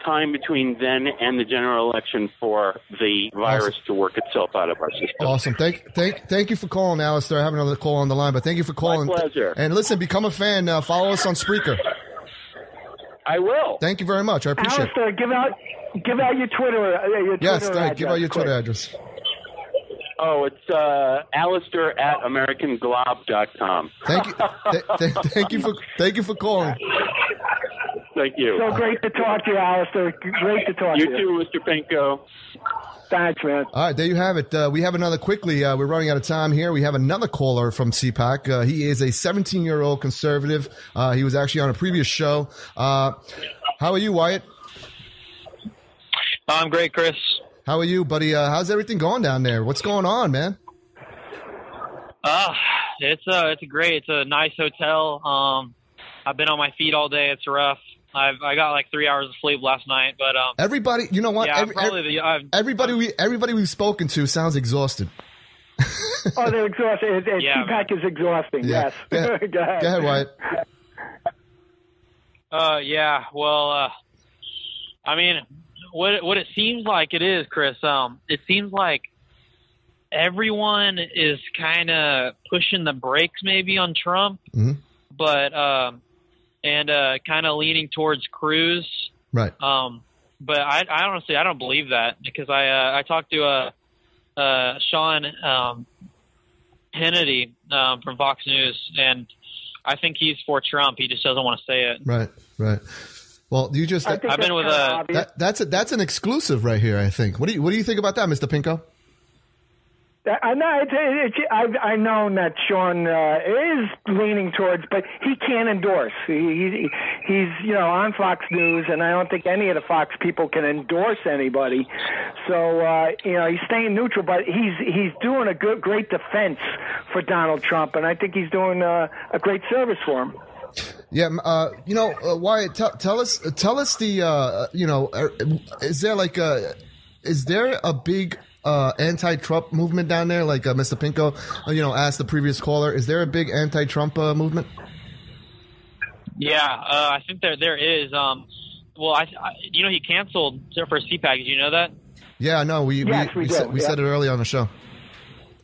time between then and the general election for the virus to work itself out of our system. Awesome. Thank you for calling, Alistair. I have another call on the line, but thank you for calling. My pleasure. And listen, become a fan. Follow us on Spreaker. I will. Thank you very much. I appreciate it. Alistair, give out your Twitter. Yes, give out your Twitter address. Oh, it's Alistair at AmericanGlob.com. Thank you. Thank you for calling. Thank you. So great to talk to you, Alistair. Great to talk to you. You too, Mr. Pinko. Thanks, man. All right, there you have it. We have another quickly. We're running out of time here. We have another caller from CPAC. He is a 17-year-old conservative. He was actually on a previous show. How are you, Wyatt? I'm great, Chris. How are you, buddy? How's everything going down there? What's going on, man? It's great. It's a nice hotel. I've been on my feet all day. It's rough. I got like 3 hours of sleep last night, but everybody, you know what? Yeah, everybody we've spoken to sounds exhausted. Oh, they're exhausted. CPAC is exhausting. Yeah. Yes. Go ahead, Wyatt. Yeah. Well, I mean, what it seems like it is, Chris. It seems like everyone is kind of pushing the brakes maybe on Trump, but kind of leaning towards Cruz. Right. But I honestly don't believe that, because I talked to Sean Hannity from Fox News, and I think he's for Trump. He just doesn't want to say it. Right. Well, you just I've been with that's an exclusive right here, I think. What do you think about that, Mr. Pinko? I know I've known that Sean is leaning towards, but he can't endorse. He's on Fox News, and I don't think any of the Fox people can endorse anybody. So he's staying neutral, but he's doing a great defense for Donald Trump, and I think he's doing a great service for him. Yeah, Wyatt, tell us the is there a big anti-Trump movement down there, like Mr. Pinko, asked the previous caller? Is there a big anti-Trump movement? Yeah, I think there is. Well, he canceled for CPAC. Did you know that? Yeah, no, we said it early on the show.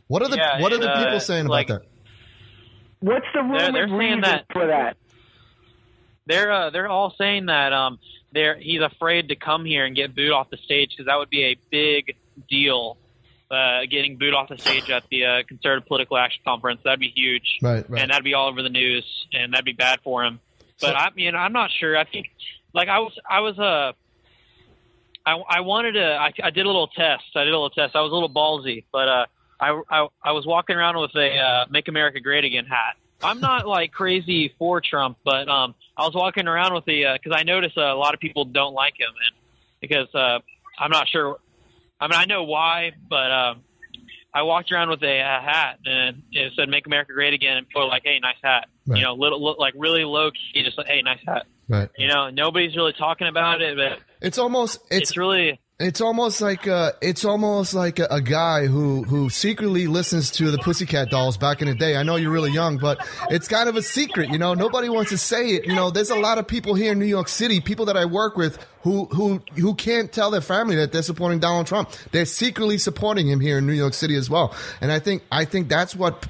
What are the people saying about that? What's the they're saying that for that? They're all saying that he's afraid to come here and get booed off the stage, because that would be a big deal. Getting booed off the stage at the Conservative Political Action Conference, that'd be huge, right. And that'd be all over the news, and that'd be bad for him. But I'm not sure. I think, like, I wanted to. I did a little test. I was a little ballsy, but I was walking around with a "Make America Great Again" hat. I'm not like crazy for Trump, but I was walking around with because I noticed a lot of people don't like him, and because I'm not sure. I mean, I know why, but I walked around with a hat, and it said "Make America Great Again," and people were like, "Hey, nice hat." Right. Like really low key, just like, "Hey, nice hat." Right. Nobody's really talking about it, but it's almost like a guy who secretly listens to the Pussycat Dolls back in the day. I know you're really young, but it's kind of a secret, Nobody wants to say it. There's a lot of people here in New York City, people that I work with, who can't tell their family that they're supporting Donald Trump. They're secretly supporting him here in New York City as well. And I think that's what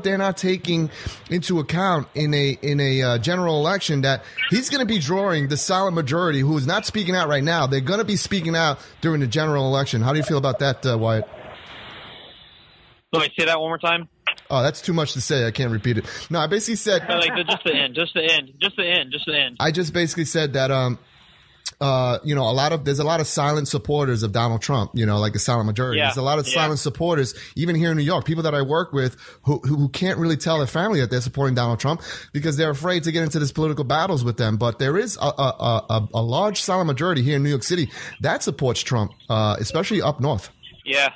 they're not taking into account in a general election, that he's going to be drawing the silent majority who is not speaking out right now. They're going to be speaking out during the general election. How do you feel about that, Wyatt? Let me say that one more time. Oh, that's too much to say. I can't repeat it. No, I basically said just the end. I just basically said that there's a lot of silent supporters of Donald Trump, like the silent majority. Yeah. There's a lot of silent supporters, even here in New York, people that I work with who can't really tell their family that they're supporting Donald Trump because they're afraid to get into this political battles with them. But there is a large silent majority here in New York City that supports Trump, especially up north. Yeah.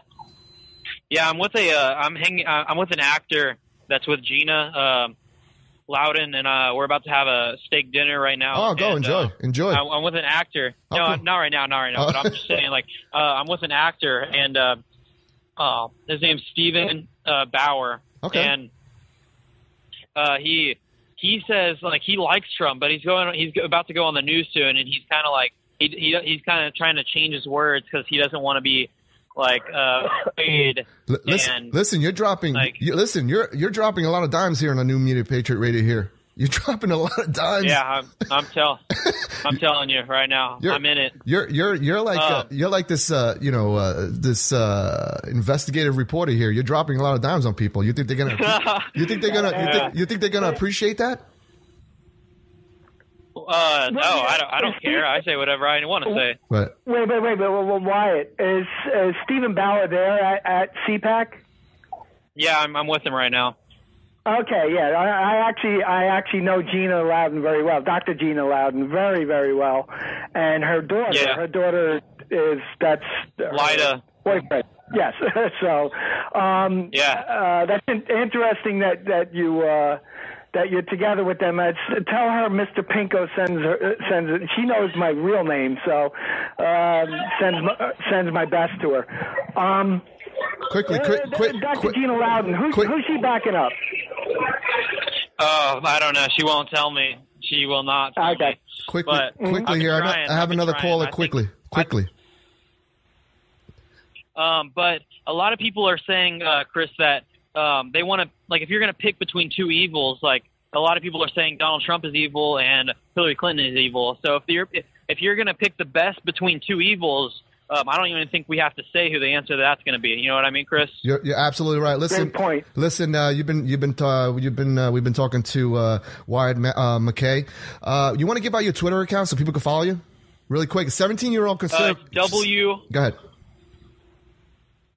Yeah. I'm with I'm with an actor that's with Gina, Loudon, and we're about to have a steak dinner right now. Oh, go enjoy. I'm with an actor. Okay. No, not right now. But I'm just saying, I'm with an actor, and his name's Steven Bauer. Okay. And he says he likes Trump, but he's about to go on the news soon, and he's kind of he's kind of trying to change his words because he doesn't want to be like paid. Listen, you're dropping. You're dropping a lot of dimes here on the New Media Patriot Radio here. You're dropping a lot of dimes. Yeah, I'm telling you right now. I'm in it. You're like this this investigative reporter here. You're dropping a lot of dimes on people. You think they're gonna you think they're gonna appreciate that? No, I don't care. I say whatever I want to say. But wait. Well, Wyatt, is Stephen Bauer there at CPAC? Yeah, I'm with him right now. Okay, yeah. I actually know Gina Loudon very well, Dr. Gina Loudon, very, very well, and her daughter. Yeah. Her daughter that's Lyda. Boyfriend. Yes. So, that's interesting that you're together with them. Tell her Mr. Pinko sends. She knows my real name, so sends my best to her. Quickly, Dr. Gina Loudon, who's she backing up? Oh, I don't know. She won't tell me. She will not tell me. Quickly here. I have another caller. Quickly. But a lot of people are saying, Chris, that they want to, like, if you're going to pick between two evils, like, a lot of people are saying Donald Trump is evil and Hillary Clinton is evil. So if you're going to pick the best between two evils, I don't even think we have to say who the answer to that's going to be. You know what I mean, Chris? You're absolutely right. Listen, great point. Listen, we've been talking to Wyatt McKee. You want to give out your Twitter account so people can follow you, really quick? 17-year-old conservative. Go ahead.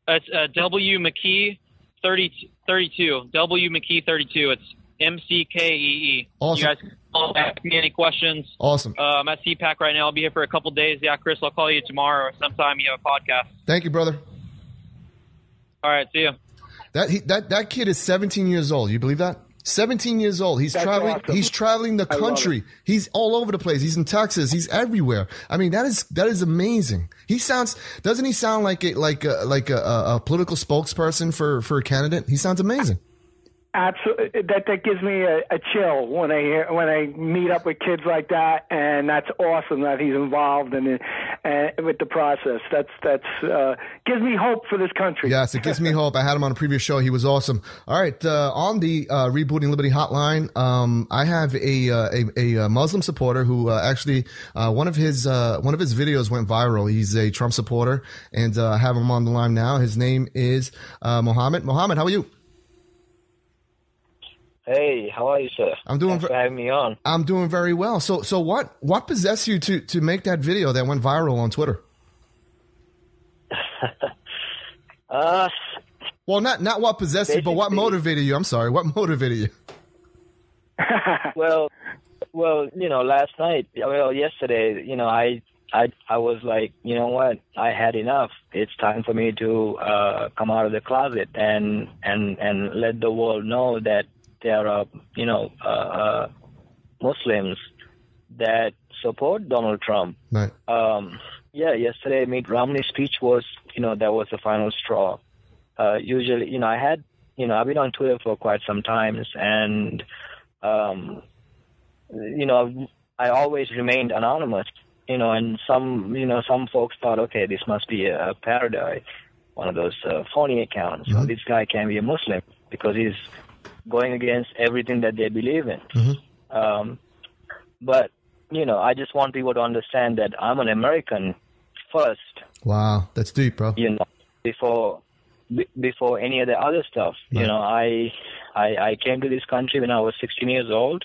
It's W McKee 32. W McKee 32. It's MCKEE. Awesome. You guys can ask me any questions. Awesome. I'm at CPAC right now. I'll be here for a couple days. Yeah, Chris, I'll call you tomorrow or sometime you have a podcast. Thank you, brother. All right, see you. That kid is 17 years old. You believe that? 17 years old. He's traveling. Awesome. He's traveling the country. He's all over the place. He's in Texas. He's everywhere. I mean, that is amazing. Doesn't he sound like a political spokesperson for a candidate? He sounds amazing. Absolutely, that gives me a chill when I meet up with kids like that, and that's awesome that he's involved in with the process. That's gives me hope for this country. Yes, it gives me hope. I had him on a previous show. He was awesome. All right, on the Rebooting Liberty hotline, I have a Muslim supporter who actually one of his videos went viral. He's a Trump supporter, and I have him on the line now. His name is Mohammed. Mohammed, how are you? Hey, how are you, sir? Thanks for having me on. I'm doing very well. So what possessed you to make that video that went viral on Twitter? Well, not what possessed you, but what motivated you? I'm sorry, what motivated you? well, yesterday, I was like, you know what? I had enough. It's time for me to come out of the closet and let the world know that there are, Muslims that support Donald Trump. Right. Yesterday Mitt Romney's speech was, that was the final straw. Usually, I've been on Twitter for quite some time, and, I always remained anonymous, and some folks thought, okay, this must be a parody, one of those phony accounts. Mm-hmm. This guy can be a Muslim because he's going against everything that they believe in. Mm-hmm. But, I just want people to understand that I'm an American first. Wow, that's deep, bro. Before any of the other stuff. Right. I came to this country when I was 16 years old,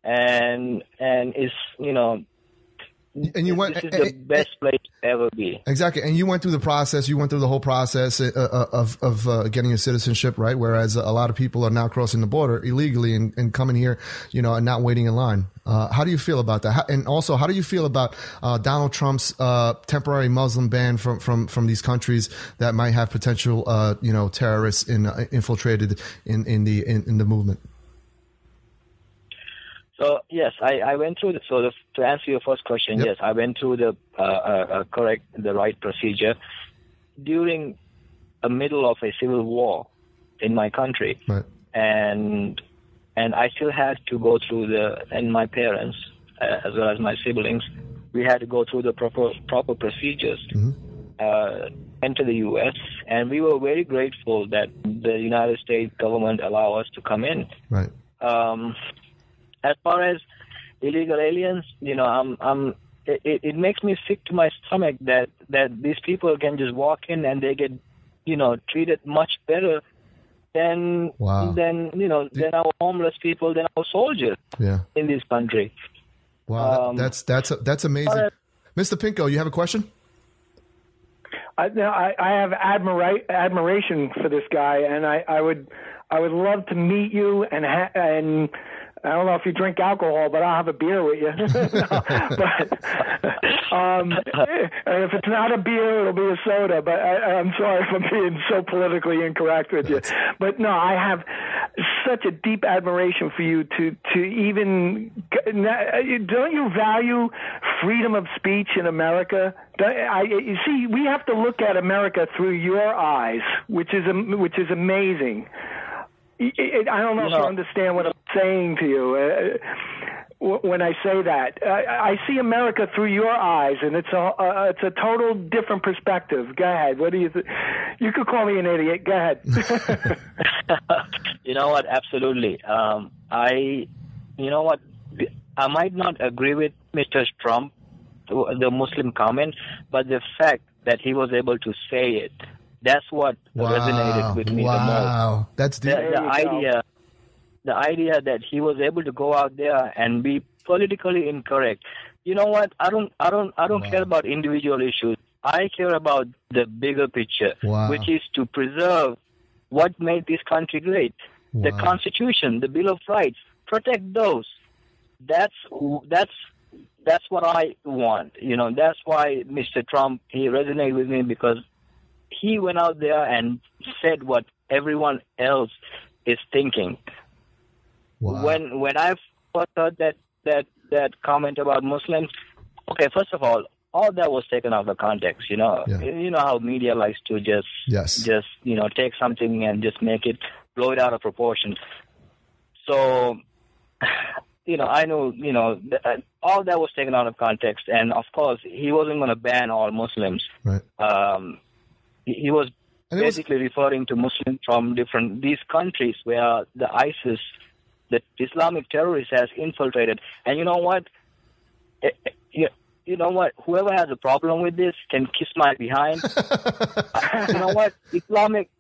and it's, and you went. This is the best place to ever be. Exactly, and you went through the process. You went through the whole process of getting your citizenship, right? Whereas a lot of people are now crossing the border illegally and coming here, and not waiting in line. How do you feel about that? And also, how do you feel about Donald Trump's temporary Muslim ban from these countries that might have potential, terrorists infiltrated in the movement? So yes, I went through to answer your first question, Yep. yes, I went through the right procedure during the middle of a civil war in my country, right. and I still had to go through and my parents as well as my siblings we had to go through the proper procedures, enter the U.S., and we were very grateful that the United States government allowed us to come in. Right. As far as illegal aliens, it makes me sick to my stomach that these people can just walk in and they get, treated much better than our homeless people, than our soldiers in this country. Wow, that's amazing. Mr. Pinko, you have a question? I have admiration for this guy, and I would love to meet you and I don't know if you drink alcohol, but I'll have a beer with you. And if it's not a beer, it'll be a soda. But I'm sorry if I'm being so politically incorrect with you. But no, I have such a deep admiration for you to even. Don't you value freedom of speech in America? You see, we have to look at America through your eyes, which is amazing. I don't know if you understand what I'm saying to you when I say that. I see America through your eyes, and it's a total different perspective. Go ahead. What do you think? You could call me an idiot. Go ahead. You know what? Absolutely. I might not agree with Mr. Trump, the Muslim comment, but the fact that he was able to say it, that's what resonated with me the most. Wow, that's deep. The idea that he was able to go out there and be politically incorrect. You know what? I don't care about individual issues. I care about the bigger picture, which is to preserve what made this country great. The Constitution, the Bill of Rights. Protect those. That's what I want. That's why Mr. Trump, he resonated with me, because he went out there and said what everyone else is thinking. Wow. When I first heard that comment about Muslims, okay, first of all that was taken out of context. You know how media likes to just take something and just make it, blow it out of proportion. So, I know, all that was taken out of context, and of course he wasn't going to ban all Muslims. Right. He was basically referring to Muslims from these countries where the ISIS, the Islamic terrorists, has infiltrated. And you know what? Whoever has a problem with this can kiss my behind. You know what? Islamic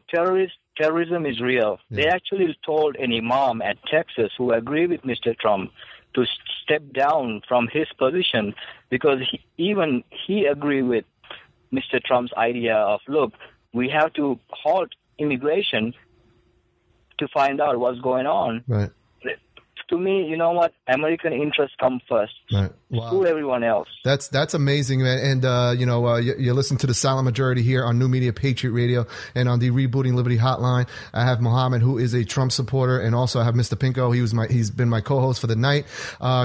terrorism is real. Yeah. They actually told an imam at Texas who agreed with Mr. Trump to step down from his position, because he agreed with Mr. Trump's idea of, look, we have to halt immigration to find out what's going on. Right. To me, you know what? American interests come first. Right. Wow. To everyone else. That's amazing, man. And you listen to the Silent Majority here on New Media Patriot Radio and on the Rebooting Liberty Hotline. I have Mohammed, who is a Trump supporter, and also I have Mr. Pinko. He's been my co-host for the night.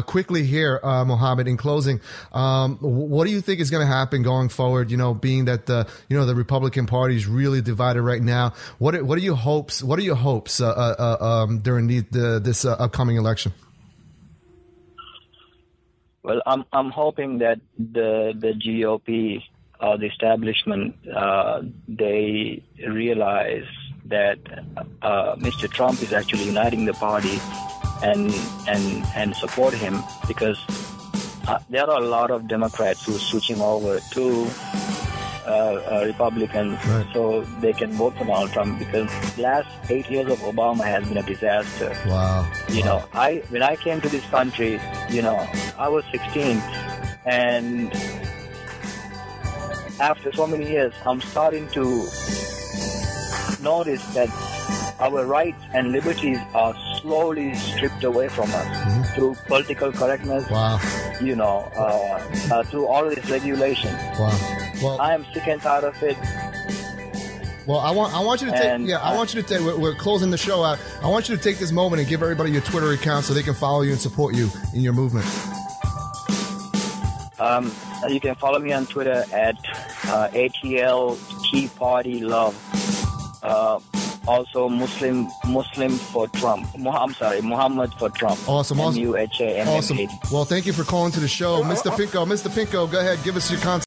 Quickly here, Mohammed, in closing, what do you think is going to happen going forward? Being that the Republican Party is really divided right now. What are your hopes? What are your hopes during this upcoming election? Well, I'm hoping that the GOP, the establishment, they realize that Mr. Trump is actually uniting the party and support him, because there are a lot of Democrats who are switching over to Republicans, right, so they can vote for Donald Trump, because the last 8 years of Obama has been a disaster. Wow. When I came to this country, I was 16, and after so many years, I'm starting to notice that our rights and liberties are slowly stripped away from us through political correctness. Wow. Through all this regulation. Wow. Well, I am sick and tired of it. Well, I want you to take. I want you to take. We're closing the show out. I want you to take this moment and give everybody your Twitter account so they can follow you and support you in your movement. You can follow me on Twitter at ATL Tea Party Love. also Muslim for Trump. Muhammad for Trump. Awesome. MUHAMMAD. Awesome. Well, thank you for calling to the show. Mr. Pinko, go ahead. Give us your contact.